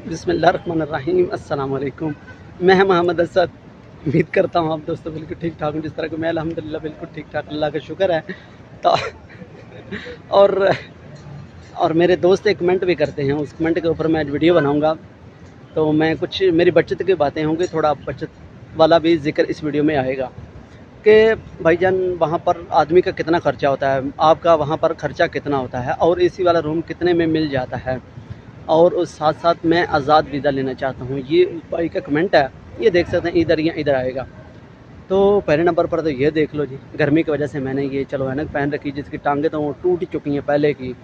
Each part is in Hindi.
बिस्मिल्लाहिर्रहमानिर्रहीम, अस्सलाम वालेकुम। मैं मोहम्मद असद। उम्मीद करता हूँ आप दोस्तों बिल्कुल ठीक ठाक हूँ, जिस तरह कि मैं अल्हम्दुलिल्लाह बिल्कुल ठीक ठाक, अल्लाह का शुक्र है। तो और और मेरे दोस्त एक कमेंट भी करते हैं, उस कमेंट के ऊपर मैं आज वीडियो बनाऊँगा। तो मैं कुछ मेरी बचत की बातें होंगी, थोड़ा बचत वाला भी ज़िक्र इस वीडियो में आएगा कि भाईजान वहाँ पर आदमी का कितना खर्चा होता है, आपका वहाँ पर खर्चा कितना होता है और एसी वाला रूम कितने में मिल जाता है। और उस साथ साथ मैं आज़ाद वीज़ा लेना चाहता हूँ, ये उस भाई का कमेंट है। ये देख सकते हैं इधर या इधर आएगा। तो पहले नंबर पर तो ये देख लो जी, गर्मी की वजह से मैंने ये चलो ऐनक पहन रखी, जिसकी टांगें तो वो टूट चुकी हैं पहले की।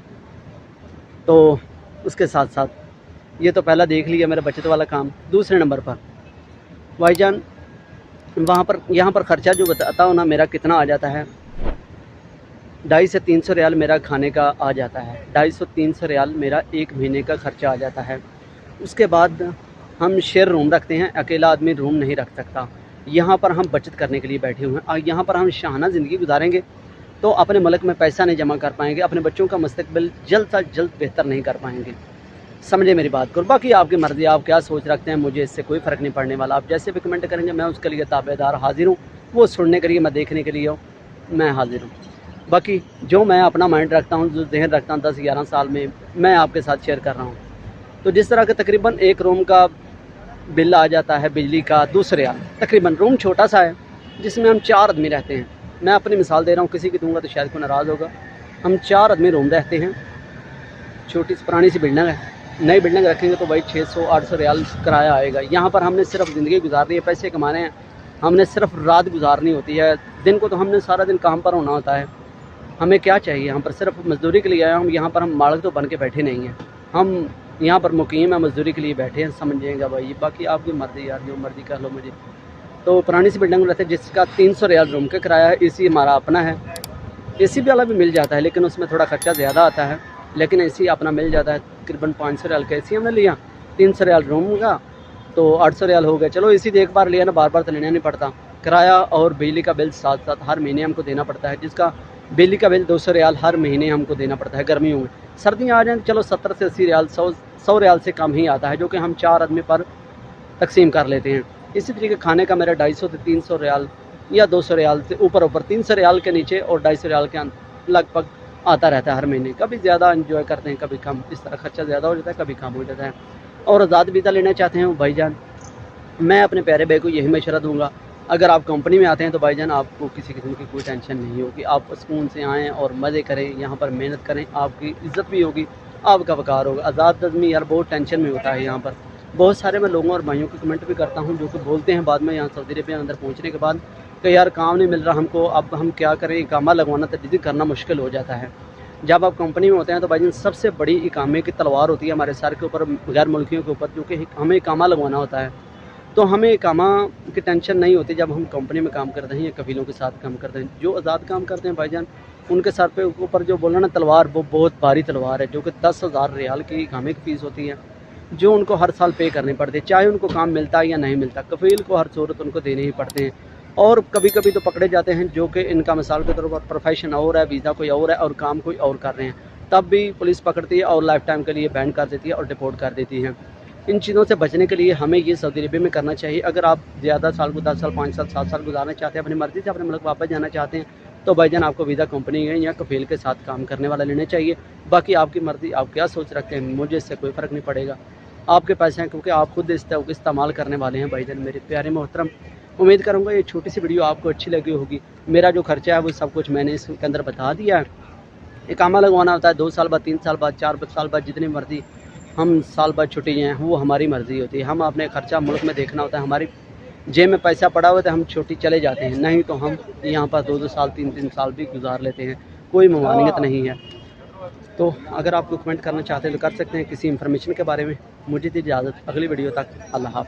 तो उसके साथ साथ ये तो पहला देख लिया मेरा बचत वाला काम। दूसरे नंबर पर भाईजान वहाँ पर यहाँ पर ख़र्चा जो बताता हूँ ना मेरा कितना आ जाता है, 250 से 300 रियाल मेरा खाने का आ जाता है। 250 300 रियाल मेरा एक महीने का खर्चा आ जाता है। उसके बाद हम शेयर रूम रखते हैं, अकेला आदमी रूम नहीं रख सकता। यहाँ पर हम बचत करने के लिए बैठे हुए हैं और यहाँ पर हम शाहाना ज़िंदगी गुजारेंगे तो अपने मुल्क में पैसा नहीं जमा कर पाएंगे, अपने बच्चों का मुस्तकबिल जल्द से जल्द बेहतर नहीं कर पाएंगे। समझे मेरी बात को। बाकी आपकी मर्ज़ी, आप क्या सोच रखते हैं, मुझे इससे कोई फ़र्क नहीं पड़ने वाला। आप जैसे भी कमेंट करेंगे मैं उसके लिए ताबेदार हाज़िर हूँ, वो सुनने के लिए, मैं देखने के लिए मैं हाज़िर हूँ। बाकी जो मैं अपना माइंड रखता हूँ, जो जहन रखता हूँ 10-11 साल में, मैं आपके साथ शेयर कर रहा हूँ। तो जिस तरह का तकरीबन एक रूम का बिल आ जाता है बिजली का 200 रियाल, तकरीबन रूम छोटा सा है जिसमें हम 4 आदमी रहते हैं। मैं अपनी मिसाल दे रहा हूँ, किसी की दूंगा तो शायद कोई नाराज़ होगा। हम 4 आदमी रूम रहते हैं, छोटी सी पुरानी सी बिल्डिंग है। नई बिल्डिंग रखेंगे तो भाई 600-800 रियाल किराया आएगा। यहाँ पर हमने सिर्फ ज़िंदगी गुजारनी है, पैसे कमाने हैं, हमने सिर्फ रात गुजारनी होती है। दिन को तो हमने सारा दिन काम पर होना होता है। हमें क्या चाहिए, यहाँ पर सिर्फ मजदूरी के लिए आए हम। यहाँ पर हम मालिक तो बन के बैठे नहीं हैं, हम यहाँ पर मुकीम है, मजदूरी के लिए बैठे हैं, समझिएगा भाई। बाकी आपकी मर्ज़ी यार, जो मर्ज़ी कर लो मुझे। तो पुरानी सी बिल्डिंग में रहते हैं जिसका 300 रियाल रूम का किराया है। एसी हमारा अपना है, एसी वाला भी मिल जाता है लेकिन उसमें थोड़ा खर्चा ज़्यादा आता है, लेकिन एसी अपना मिल जाता है। तकरीबन 500 रियाल का एसी हमने लिया, 300 रियाल रूम का, तो 800 रियाल हो गया। चलो एसी एक बार लिया ना, बार बार तो लेना नहीं पड़ता। किराया और बिजली का बिल साथ साथ हर महीने हमको देना पड़ता है, जिसका बिजली का बिल 200 रियाल हर महीने हमको देना पड़ता है गर्मियों में। सर्दियाँ आ जाएँ चलो 70 से 80 रियाल, 100 रियाल से कम ही आता है, जो कि हम 4 आदमी पर तकसीम कर लेते हैं। इसी तरीके खाने का मेरा 250 से 300 रियाल या 200 रियाल से ऊपर 300 रियाल के नीचे और 250 रियाल के लगभग आता रहता है हर महीने। कभी ज़्यादा इंजॉय करते हैं, कभी कम, इस तरह खर्चा ज़्यादा हो जाता है, कभी कम हो जाता है। और आज़ाद वीज़ा लेना चाहते हैं भाईजान, मैं अपने प्यारे भाई को यही मशवरा दूंगा, अगर आप कंपनी में आते हैं तो भाईजान आपको किसी किस्म की कोई टेंशन नहीं होगी। आप सुकून से आएँ और मज़े करें, यहाँ पर मेहनत करें, आपकी इज़्ज़त भी होगी, आपका वक़ार होगा। आज़ाद आदमी यार बहुत टेंशन में होता है यहाँ पर। बहुत सारे मैं लोगों और भाइयों के कमेंट भी करता हूँ जो कि बोलते हैं बाद में, यहाँ सऊदी अरबिया अंदर पहुँचने के बाद, कि यार काम नहीं मिल रहा हमको, अब हम क्या करें, इकामा लगवाना तजदीद करना मुश्किल हो जाता है। जब आप कंपनी में होते हैं तो भाईजान सबसे बड़ी इकामे की तलवार होती है हमारे सर के ऊपर, गैर मुल्कियों के ऊपर, जो कि हमें इकामा लगवाना होता है। तो हमें इकामा की टेंशन नहीं होती जब हम कंपनी में काम करते हैं या कबीलों के साथ काम करते हैं। जो आज़ाद काम करते हैं भाईजान, उनके सर पे ऊपर जो बोला ना तलवार, वो बहुत भारी तलवार है, जो कि 10,000 रियाल की इकामे की फ़ीस होती है, जो उनको हर साल पे करनी पड़ती है, चाहे उनको काम मिलता है या नहीं मिलता। कफ़ील को हर सूरत उनको देने ही पड़ते हैं। और कभी कभी तो पकड़े जाते हैं जो कि इनका मिसाल के तौर पर प्रोफेशन और है, वीज़ा कोई और है और काम कोई और कर रहे हैं, तब भी पुलिस पकड़ती है और लाइफ टाइम के लिए बैन कर देती है और डिपोर्ट कर देती है। इन चीज़ों से बचने के लिए हमें ये सऊदी अरबिया में करना चाहिए। अगर आप ज़्यादा साल को 10 साल, 5 साल, 7 साल गुजारना चाहते हैं, अपनी मर्ज़ी से अपने मुल्क वापस जाना चाहते हैं, तो भाईजान आपको वीज़ा कंपनी है या कफ़ील के साथ काम करने वाला लेना चाहिए। बाकी आपकी मर्ज़ी, आप क्या सोच रखते हैं, मुझे इससे कोई फ़र्क नहीं पड़ेगा। आपके पैसे हैं क्योंकि आप खुद इस्तेमाल करने वाले हैं भाईजान मेरे प्यारे मोहतरम। उम्मीद करूँगा ये छोटी सी वीडियो आपको अच्छी लगी होगी। मेरा जो खर्चा है वो सब कुछ मैंने इसके अंदर बता दिया है। इकामा लगवाना होता है 2 साल बाद, 3 साल बाद, 4 साल बाद, जितनी मर्ज़ी हम साल बाद छुट्टी हैं, वो हमारी मर्ज़ी होती है। हम अपने खर्चा मुल्क में देखना होता है, हमारी जेब में पैसा पड़ा हुआ तो हम छुट्टी चले जाते हैं, नहीं तो हम यहाँ पर 2-2 साल, 3-3 साल भी गुजार लेते हैं, कोई ममानियत नहीं है। तो अगर आप कोई कमेंट करना चाहते हैं तो कर सकते हैं किसी इन्फॉर्मेशन के बारे में। मुझे दी इजाज़त, अगली वीडियो तक, अल्लाह हाफ़िज़।